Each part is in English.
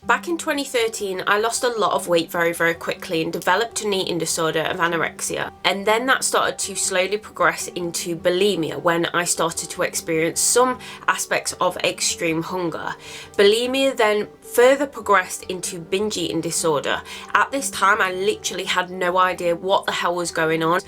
Back in 2013, I lost a lot of weight very, very quickly and developed an eating disorder of anorexia. And then that started to slowly progress into bulimia when I started to experience some aspects of extreme hunger. Bulimia then further progressed into binge eating disorder. At this time, I literally had no idea what the hell was going on.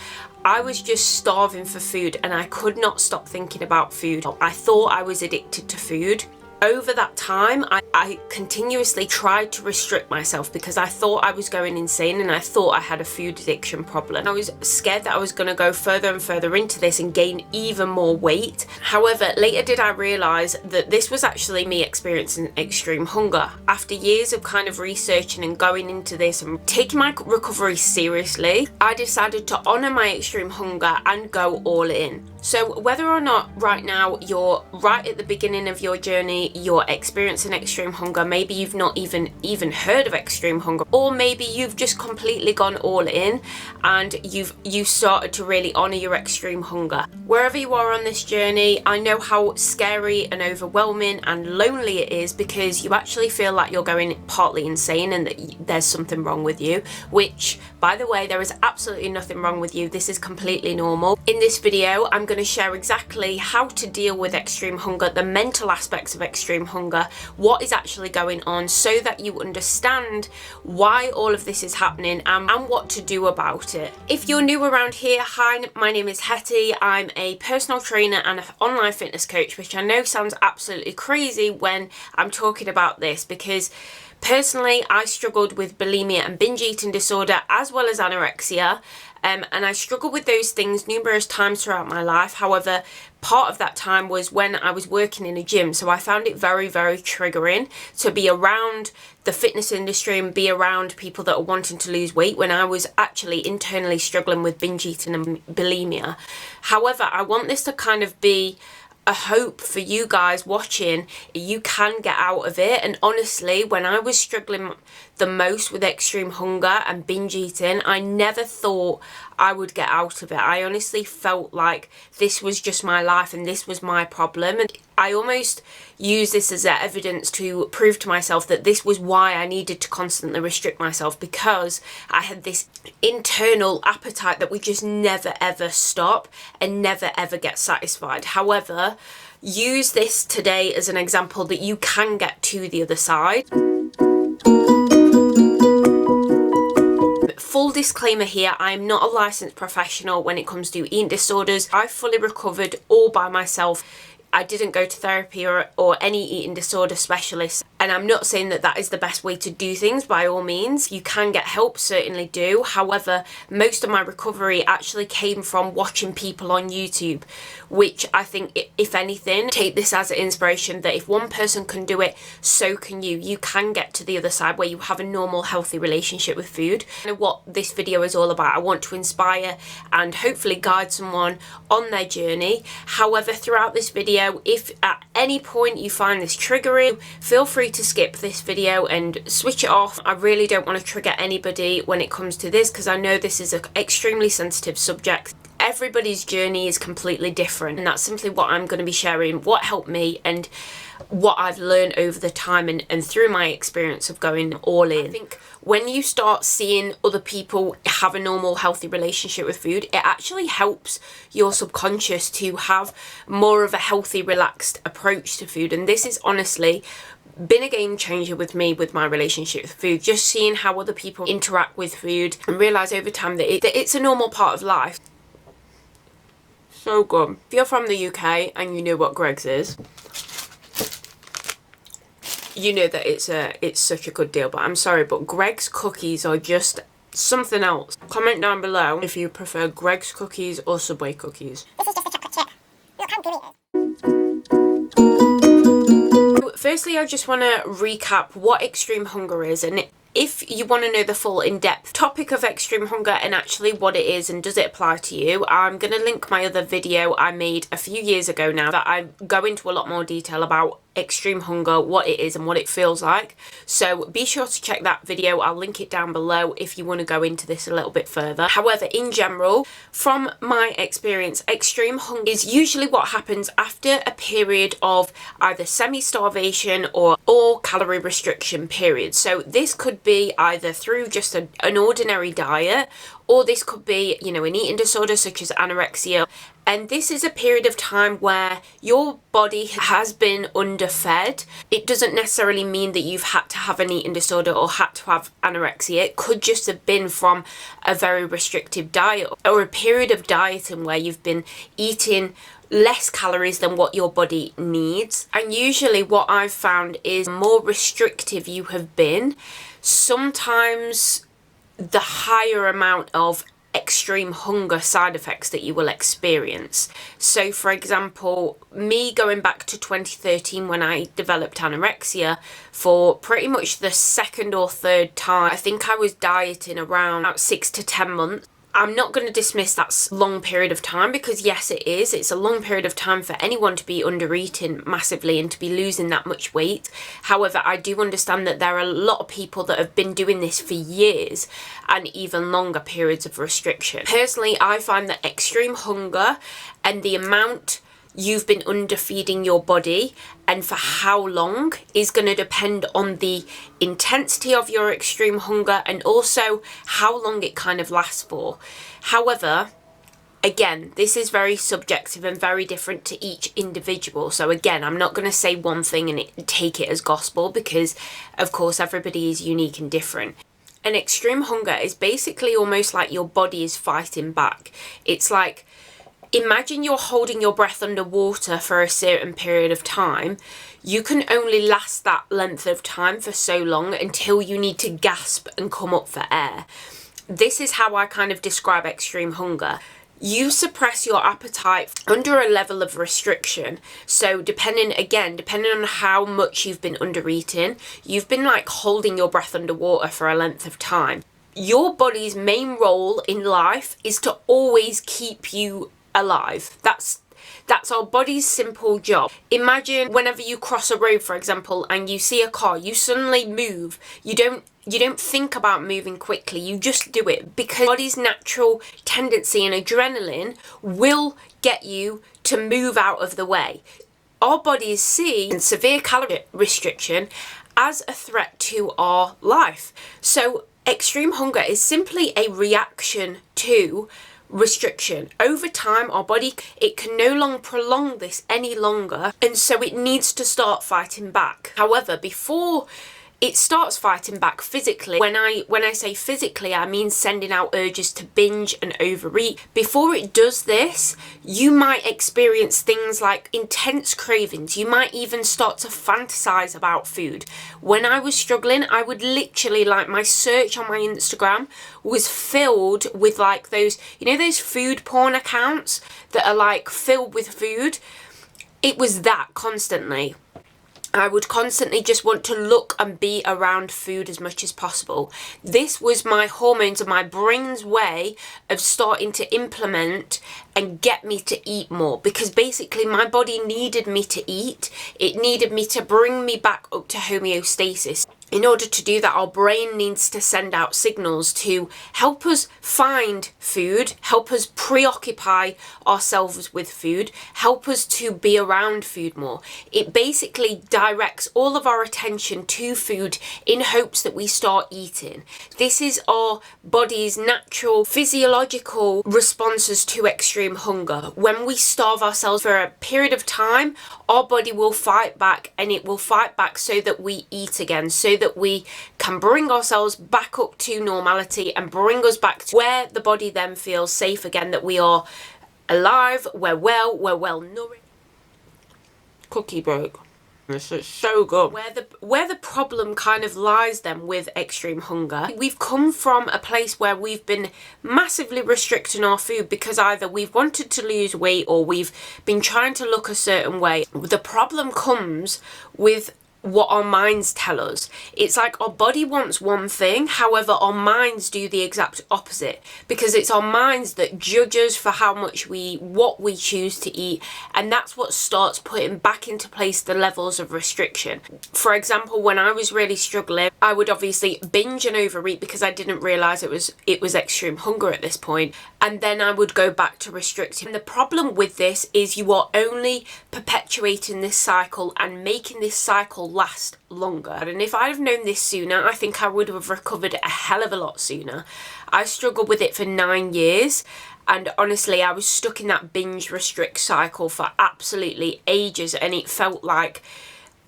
I was just starving for food and I could not stop thinking about food. I thought I was addicted to food. Over that time, I continuously tried to restrict myself because I thought I was going insane and I thought I had a food addiction problem. I was scared that I was going to go further and further into this and gain even more weight. However, later did I realise that this was actually me experiencing extreme hunger. After years of kind of researching and going into this and taking my recovery seriously, I decided to honour my extreme hunger and go all in. So whether or not right now you're right at the beginning of your journey, you're experiencing extreme hunger, maybe you've not even heard of extreme hunger, or maybe you've just completely gone all in and you started to really honour your extreme hunger. Wherever you are on this journey, I know how scary and overwhelming and lonely it is because you actually feel like you're going partly insane and that there's something wrong with you, which, by the way, there is absolutely nothing wrong with you. This is completely normal. In this video, I'm going to share exactly how to deal with extreme hunger, the mental aspects of extreme hunger, what is actually going on, so that you understand why all of this is happening and what to do about it. If you're new around here, hi, my name is Hetty. I'm a personal trainer and an online fitness coach, which I know sounds absolutely crazy when I'm talking about this because personally, I struggled with bulimia and binge eating disorder as well as anorexia. And I struggled with those things numerous times throughout my life. However, part of that time was when I was working in a gym. So I found it very, very triggering to be around the fitness industry and be around people that are wanting to lose weight when I was actually internally struggling with binge eating and bulimia. However, I want this to kind of be a hope for you guys watching. You can get out of it. And honestly, when I was struggling the most with extreme hunger and binge eating, I never thought I would get out of it. I honestly felt like this was just my life and this was my problem, and I almost use this as evidence to prove to myself that this was why I needed to constantly restrict myself, because I had this internal appetite that would just never ever stop and never ever get satisfied. However, use this today as an example that you can get to the other side. Full disclaimer here, I am not a licensed professional when it comes to eating disorders. I fully recovered all by myself. I didn't go to therapy or any eating disorder specialist. And I'm not saying that that is the best way to do things, by all means. You can get help, certainly do. However, most of my recovery actually came from watching people on YouTube, which I think, if anything, take this as an inspiration that if one person can do it, so can you. You can get to the other side where you have a normal, healthy relationship with food. And what this video is all about, I want to inspire and hopefully guide someone on their journey. However, throughout this video, if at any point you find this triggering, feel free to skip this video and switch it off. I really don't want to trigger anybody when it comes to this because I know this is an extremely sensitive subject. Everybody's journey is completely different, and that's simply what I'm going to be sharing, what helped me and what I've learned over the time and through my experience of going all in. I think when you start seeing other people have a normal, healthy relationship with food, it actually helps your subconscious to have more of a healthy, relaxed approach to food. And this is honestly been a game changer with me, with my relationship with food, just seeing how other people interact with food and realise over time that it's a normal part of life. So good. If you're from the UK and you know what Greggs is, you know that it's such a good deal. But I'm sorry, but Greggs cookies are just something else. Comment down below if you prefer Greggs cookies or Subway cookies. This is just a chocolate chip. Look how gooey it is. Firstly, I just want to recap what extreme hunger is, and if you want to know the full in-depth topic of extreme hunger and actually what it is and does it apply to you, I'm going to link my other video I made a few years ago now that I go into a lot more detail about extreme hunger, what it is and what it feels like. So be sure to check that video. I'll link it down below if you want to go into this a little bit further. However, in general, from my experience, extreme hunger is usually what happens after a period of either semi-starvation or calorie restriction period. So this could be either through just an ordinary diet, or this could be, you know, an eating disorder such as anorexia. And this is a period of time where your body has been underfed. It doesn't necessarily mean that you've had to have an eating disorder or had to have anorexia. It could just have been from a very restrictive diet or a period of dieting where you've been eating less calories than what your body needs. And usually what I've found is the more restrictive you have been, sometimes the higher amount of extreme hunger side effects that you will experience. So for example, me going back to 2013 when I developed anorexia, for pretty much the second or third time, I think I was dieting around about 6 to 10 months. I'm not going to dismiss that long period of time, because yes, it is. It's a long period of time for anyone to be under eating massively and to be losing that much weight. However, I do understand that there are a lot of people that have been doing this for years and even longer periods of restriction. Personally, I find that extreme hunger and the amount you've been underfeeding your body and for how long is going to depend on the intensity of your extreme hunger and also how long it kind of lasts for. However, again, this is very subjective and very different to each individual. So again, I'm not going to say one thing and take it as gospel, because of course everybody is unique and different. And extreme hunger is basically almost like your body is fighting back. It's like, imagine you're holding your breath underwater for a certain period of time. You can only last that length of time for so long until you need to gasp and come up for air. This is how I kind of describe extreme hunger. You suppress your appetite under a level of restriction. So depending on how much you've been under eating, you've been like holding your breath underwater for a length of time. Your body's main role in life is to always keep you alive. That's our body's simple job. Imagine whenever you cross a road, for example, and you see a car, you suddenly move. You don't think about moving quickly, you just do it, because body's natural tendency and adrenaline will get you to move out of the way. Our bodies see severe calorie restriction as a threat to our life. So extreme hunger is simply a reaction to restriction. Over time, our body, it can no longer prolong this any longer, and so it needs to start fighting back. However, before it starts fighting back physically, when I say physically, I mean sending out urges to binge and overeat. Before it does this, you might experience things like intense cravings. You might even start to fantasize about food. When I was struggling, I would literally, like, my search on my Instagram was filled with like those, you know, those food porn accounts that are like filled with food. It was that constantly. I would constantly just want to look and be around food as much as possible. This was my hormones and my brain's way of starting to implement and get me to eat more, because basically my body needed me to eat. It needed me to bring me back up to homeostasis. In order to do that, our brain needs to send out signals to help us find food, help us preoccupy ourselves with food, help us to be around food more. It basically directs all of our attention to food in hopes that we start eating. This is our body's natural physiological responses to extreme hunger. When we starve ourselves for a period of time, our body will fight back, and it will fight back so that we eat again, so that we can bring ourselves back up to normality and bring us back to where the body then feels safe again, that we are alive, we're well nourished. Cookie broke. This is so good. Where the problem kind of lies then with extreme hunger, we've come from a place where we've been massively restricting our food because either we've wanted to lose weight or we've been trying to look a certain way. The problem comes with what our minds tell us. It's like our body wants one thing, however our minds do the exact opposite, because it's our minds that judge us for how much what we choose to eat, and that's what starts putting back into place the levels of restriction. For example, when I was really struggling, I would obviously binge and overeat because I didn't realize it was extreme hunger at this point, and then I would go back to restricting. And the problem with this is you are only perpetuating this cycle and making this cycle last longer. And if I'd have known this sooner, I think I would have recovered a hell of a lot sooner. I struggled with it for 9 years, and honestly I was stuck in that binge restrict cycle for absolutely ages, and it felt like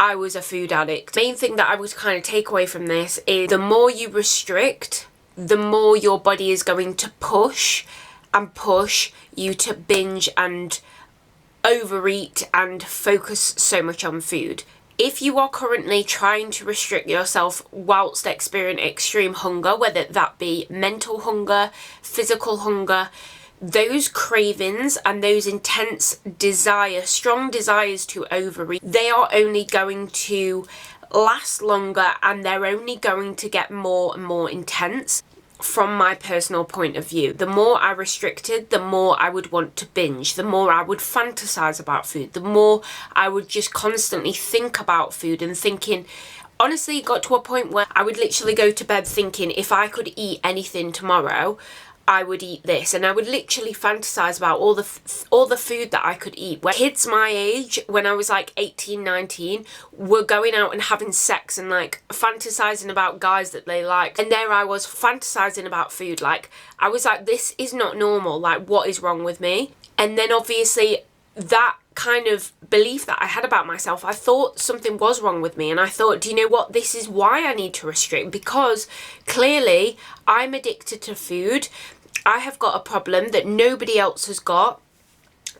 I was a food addict. The main thing that I would kind of take away from this is the more you restrict, the more your body is going to push you to binge and overeat and focus so much on food. If you are currently trying to restrict yourself whilst experiencing extreme hunger, whether that be mental hunger, physical hunger, those cravings and those intense strong desires to overeat, they are only going to last longer, and they're only going to get more and more intense. From my personal point of view, the more I restricted, the more I would want to binge, the more I would fantasize about food, the more I would just constantly think about food and thinking. Honestly, it got to a point where I would literally go to bed thinking if I could eat anything tomorrow, I would eat this, and I would literally fantasize about all the food that I could eat. When kids my age, when I was like 18, 19, were going out and having sex and like fantasizing about guys that they liked, and there I was fantasizing about food. Like, I was like, this is not normal, like what is wrong with me? And then obviously that kind of belief that I had about myself, I thought something was wrong with me, and I thought, do you know what, this is why I need to restrict, because clearly I'm addicted to food. I have got a problem that nobody else has got,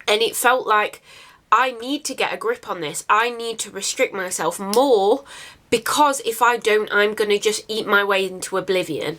and it felt like I need to get a grip on this. I need to restrict myself more, because if I don't, I'm going to just eat my way into oblivion.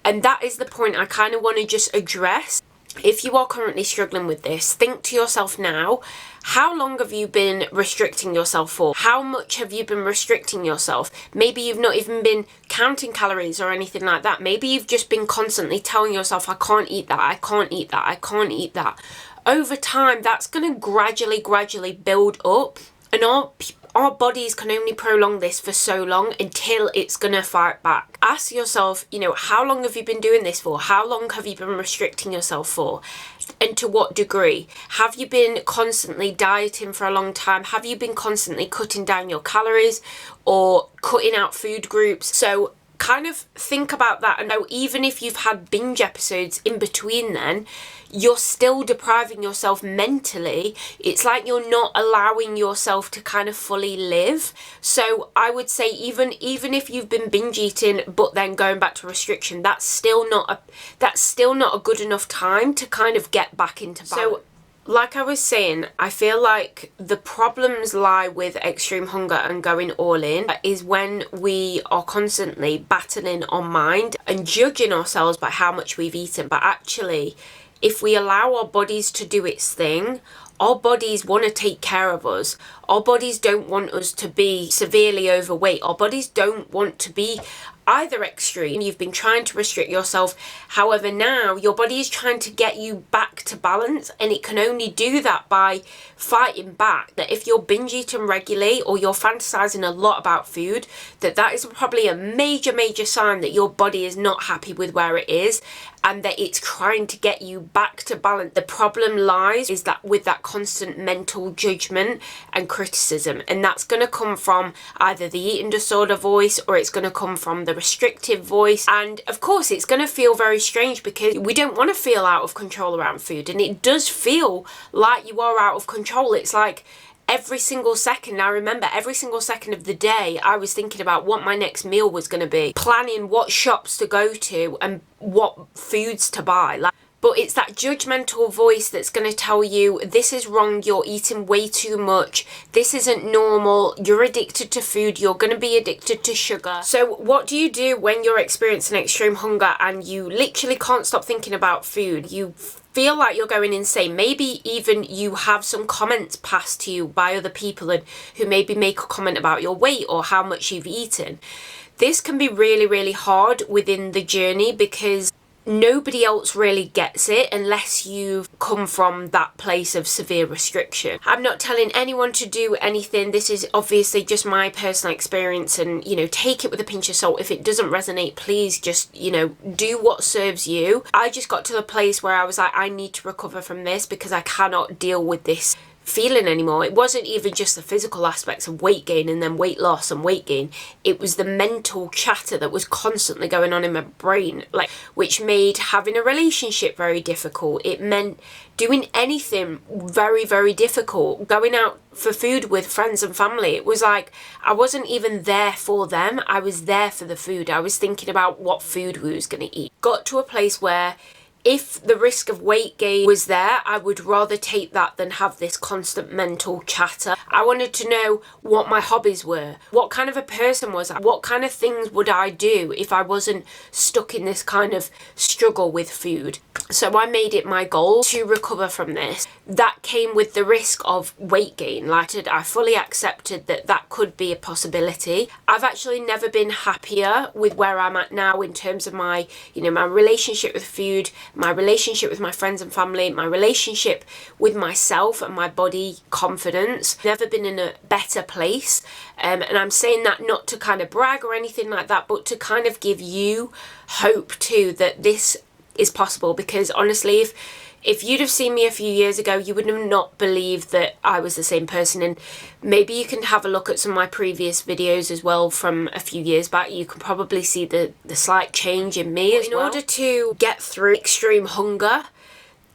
And that is the point I kind of want to just address. If you are currently struggling with this, think to yourself now, how long have you been restricting yourself for? How much have you been restricting yourself? Maybe you've not even been counting calories or anything like that. Maybe you've just been constantly telling yourself, I can't eat that, I can't eat that, I can't eat that. Over time, that's going to gradually build up, and our bodies can only prolong this for so long until it's going to fight back. Ask yourself, how long have you been doing this for? How long have you been restricting yourself for? And to what degree? Have you been constantly dieting for a long time? Have you been constantly cutting down your calories or cutting out food groups? So kind of think about that, and know even if you've had binge episodes in between then, you're still depriving yourself mentally. It's like you're not allowing yourself to kind of fully live. So I would say even if you've been binge eating but then going back to restriction, that's still not a good enough time to kind of get back into balance. So like I was saying, I feel like the problems lie with extreme hunger and going all in is when we are constantly battling our mind and judging ourselves by how much we've eaten. But actually, if we allow our bodies to do its thing, our bodies want to take care of us. Our bodies don't want us to be severely overweight. Our bodies don't want to be either extreme. You've been trying to restrict yourself. However, now your body is trying to get you back to balance, and it can only do that by fighting back. That if you're binge eating regularly or you're fantasizing a lot about food, that is probably a major sign that your body is not happy with where it is, and that it's trying to get you back to balance. The problem lies is that with that constant mental judgment and criticism, and that's going to come from either the eating disorder voice, or it's going to come from the restrictive voice. And of course it's going to feel very strange, because we don't want to feel out of control around food, and it does feel like you are out of control. It's like every single second, I remember every single second of the day, I was thinking about what my next meal was going to be, planning what shops to go to and what foods to buy. But it's that judgmental voice that's going to tell you this is wrong, you're eating way too much, this isn't normal, you're addicted to food, you're going to be addicted to sugar. So what do you do when you're experiencing extreme hunger and you literally can't stop thinking about food? You feel like you're going insane. Maybe even you have some comments passed to you by other people and who maybe make a comment about your weight or how much you've eaten. This can be really, really hard within the journey because nobody else really gets it unless you've come from that place of severe restriction. I'm not telling anyone to do anything. This is obviously just my personal experience, and, you know, take it with a pinch of salt. If it doesn't resonate, please just, you know, do what serves you. I just got to the place where I was like, I need to recover from this because I cannot deal with this feeling anymore. It wasn't even just the physical aspects of weight gain and then weight loss and weight gain. It was the mental chatter that was constantly going on in my brain, like, which made having a relationship very difficult. It meant doing anything very, very difficult. Going out for food with friends and family, it was like I wasn't even there for them. I was there for the food. I was thinking about what food we was going to eat. Got to a place where if the risk of weight gain was there, I would rather take that than have this constant mental chatter. I wanted to know what my hobbies were, what kind of a person was I, what kind of things would I do if I wasn't stuck in this kind of struggle with food. So I made it my goal to recover from this. That came with the risk of weight gain. Like I fully accepted that that could be a possibility. I've actually never been happier with where I'm at now in terms of my, you know, my relationship with food, my relationship with my friends and family, my relationship with myself and my body confidence. Never been in a better place. And I'm saying that not to kind of brag or anything like that, but to kind of give you hope too that this is possible. Because honestly, if you'd have seen me a few years ago, you would have not believed that I was the same person. And maybe you can have a look at some of my previous videos as well from a few years back. You can probably see the slight change in me as well. In order to get through extreme hunger,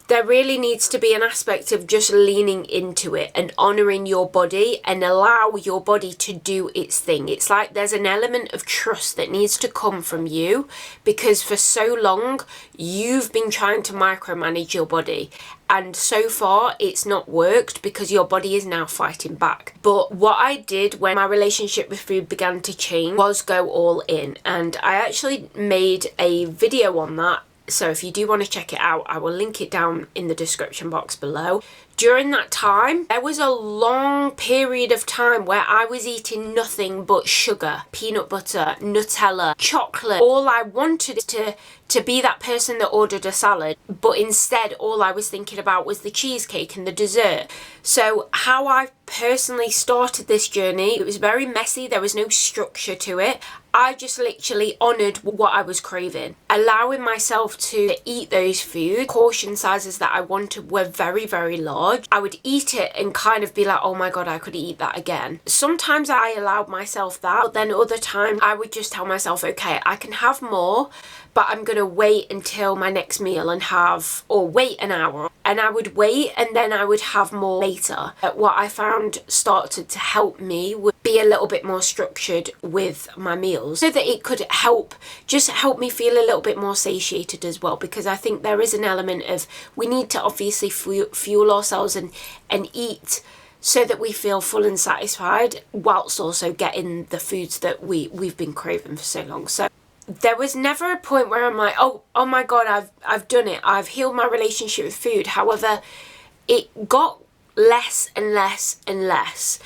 there really needs to be an aspect of just leaning into it and honouring your body and allow your body to do its thing. It's like there's an element of trust that needs to come from you, because for so long you've been trying to micromanage your body, and so far it's not worked because your body is now fighting back. But what I did when my relationship with food began to change was go all in, and I actually made a video on that. So if you do want to check it out, I will link it down in the description box below. During that time, there was a long period of time where I was eating nothing but sugar, peanut butter, Nutella, chocolate. All I wanted to be that person that ordered a salad, but instead all I was thinking about was the cheesecake and the dessert. So how I personally started this journey, it was very messy. There was no structure to it. I just literally honoured what I was craving, allowing myself to eat those foods. Portion sizes that I wanted were very, very large. I would eat it and kind of be like, oh my god, I could eat that again. Sometimes I allowed myself that, but then other times I would just tell myself, okay, I can have more, but I'm going to wait until my next meal and have, or wait an hour. And I would wait and then I would have more later. What I found started to help me would be a little bit more structured with my meals, so that it could help me feel a little bit more satiated as well. Because I think there is an element of, we need to obviously fuel ourselves and eat so that we feel full and satisfied, whilst also getting the foods that we've been craving for so long. So there was never a point where I'm like, oh my god, I've done it, I've healed my relationship with food. However, it got less and less and less.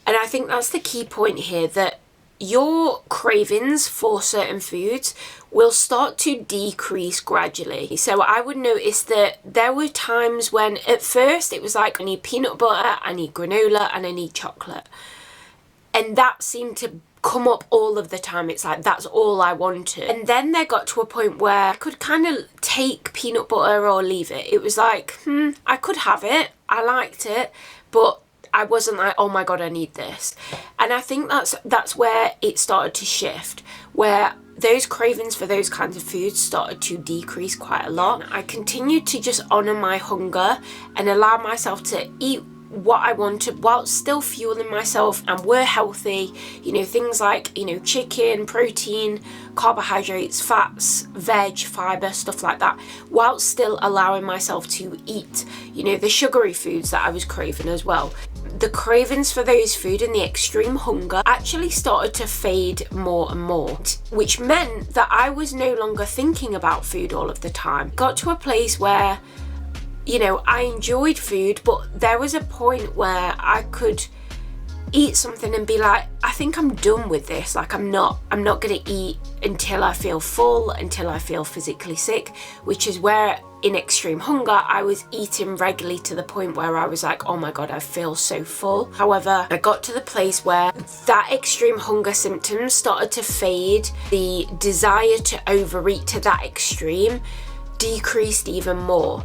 And I think that's the key point here, that your cravings for certain foods will start to decrease gradually. So I would notice that there were times when at first it was like, I need peanut butter, I need granola, and I need chocolate. And that seemed to come up all of the time. It's like that's all I wanted. And then there got to a point where I could kind of take peanut butter or leave it. It was like, I could have it, I liked it, but I wasn't like, oh my god, I need this. And I think that's where it started to shift, where those cravings for those kinds of foods started to decrease quite a lot. I continued to just honour my hunger and allow myself to eat what I wanted while still fueling myself and were healthy, things like, chicken, protein, carbohydrates, fats, veg, fibre, stuff like that, while still allowing myself to eat, the sugary foods that I was craving as well. The cravings for those food and the extreme hunger actually started to fade more and more, which meant that I was no longer thinking about food all of the time. Got to a place where, I enjoyed food, but there was a point where I could eat something and be like, I think I'm done with this. Like, I'm not going to eat until I feel full, until I feel physically sick, which is where in extreme hunger, I was eating regularly to the point where I was like, oh my God, I feel so full. However, I got to the place where that extreme hunger symptoms started to fade. The desire to overeat to that extreme decreased even more.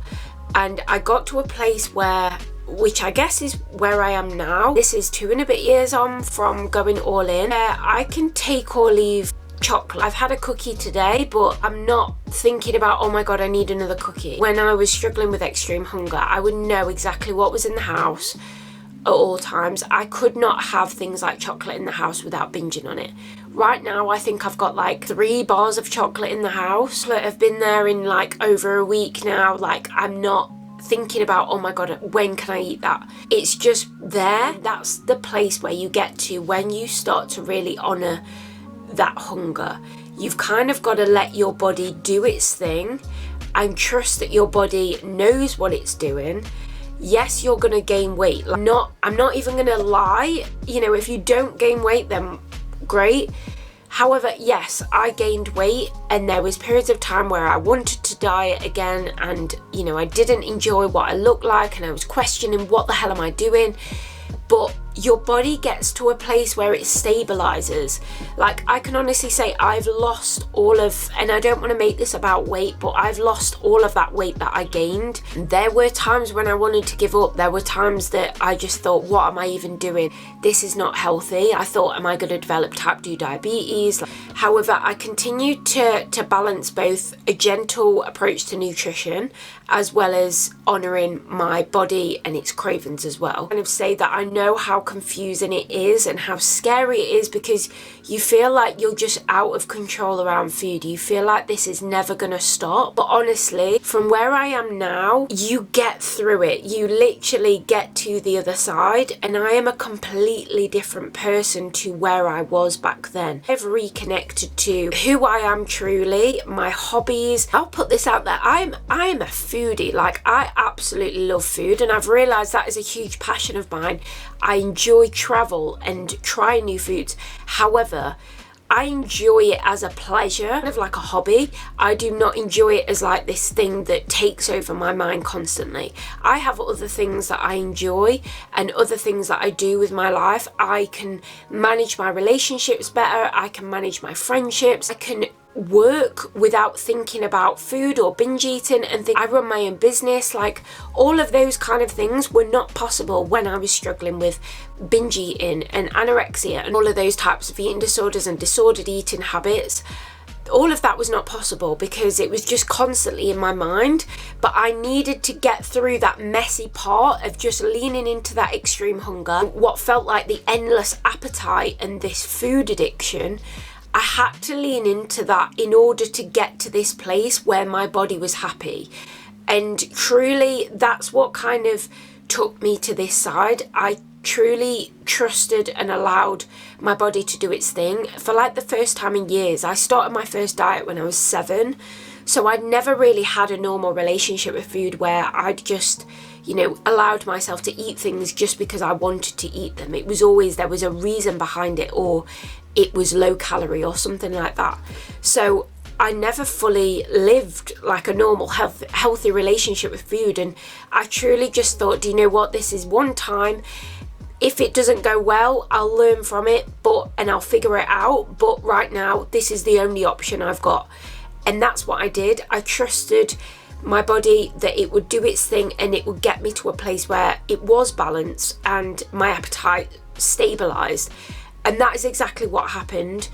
And I got to a place which I guess is where I am now. This is 2 and a bit years on from going all in. I can take or leave chocolate. I've had a cookie today, but I'm not thinking about, oh my God, I need another cookie. When I was struggling with extreme hunger, I would know exactly what was in the house at all times. I could not have things like chocolate in the house without binging on it. Right now, I think I've got like 3 bars of chocolate in the house that have been there in like over a week now. Like, I'm not thinking about, oh my God, when can I eat that? It's just there. That's the place where you get to when you start to really honour that hunger. You've kind of got to let your body do its thing and trust that your body knows what it's doing. Yes, you're going to gain weight. I'm not even going to lie. If you don't gain weight, then great. However, yes, I gained weight, and there was periods of time where I wanted to diet again, and I didn't enjoy what I looked like, and I was questioning, what the hell am I doing? But your body gets to a place where it stabilizes. Like, I can honestly say I've lost all of, and I don't want to make this about weight, but I've lost all of that weight that I gained. There were times when I wanted to give up. There were times that I just thought, what am I even doing? This is not healthy. I thought, am I going to develop type 2 diabetes? However, I continued to balance both a gentle approach to nutrition as well as honouring my body and its cravings as well. And I say that I know how confusing it is and how scary it is, because you feel like you're just out of control around food. You feel like this is never going to stop. But honestly, from where I am now, you get through it. You literally get to the other side, and I am a completely different person to where I was back then. I've reconnected to who I am truly, my hobbies. I'll put this out there. I am a foodie. Like, I absolutely love food, and I've realised that is a huge passion of mine. I enjoy travel and try new foods. However, I enjoy it as a pleasure, kind of like a hobby. I do not enjoy it as like this thing that takes over my mind constantly. I have other things that I enjoy and other things that I do with my life. I can manage my relationships better. I can manage my friendships. I can work without thinking about food or binge eating and think I run my own business. Like, all of those kind of things were not possible when I was struggling with binge eating and anorexia and all of those types of eating disorders and disordered eating habits. All of that was not possible because it was just constantly in my mind. But I needed to get through that messy part of just leaning into that extreme hunger, what felt like the endless appetite and this food addiction. I had to lean into that in order to get to this place where my body was happy. And truly, that's what kind of took me to this side. I truly trusted and allowed my body to do its thing for like the first time in years. I started my first diet when I was 7. So I'd never really had a normal relationship with food where I'd just, allowed myself to eat things just because I wanted to eat them. It was always, there was a reason behind it, or it was low calorie or something like that. So I never fully lived like a normal healthy relationship with food. And I truly just thought, do you know what? This is one time. If it doesn't go well, I'll learn from it, and I'll figure it out. But right now, this is the only option I've got. And that's what I did. I trusted my body that it would do its thing and it would get me to a place where it was balanced and my appetite stabilized. And that is exactly what happened.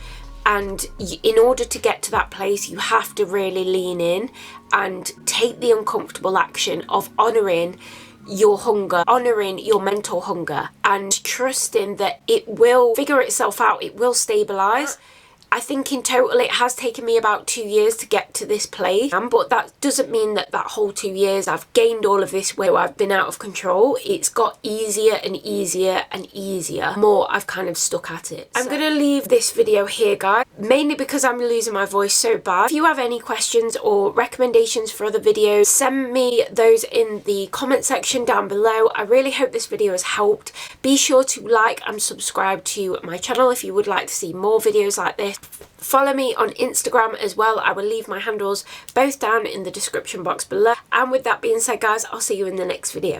And in order to get to that place, you have to really lean in and take the uncomfortable action of honouring your hunger, honouring your mental hunger, and trusting that it will figure itself out, it will stabilise. I think in total it has taken me about 2 years to get to this place, but that doesn't mean that that whole 2 years I've gained all of this weight, I've been out of control. It's got easier and easier and easier the more I've kind of stuck at it. I'm going to leave this video here, guys, mainly because I'm losing my voice so bad. If you have any questions or recommendations for other videos, send me those in the comment section down below. I really hope this video has helped. Be sure to like and subscribe to my channel if you would like to see more videos like this. Follow me on Instagram as well. I will leave my handles both down in the description box below. And with that being said, guys, I'll see you in the next video.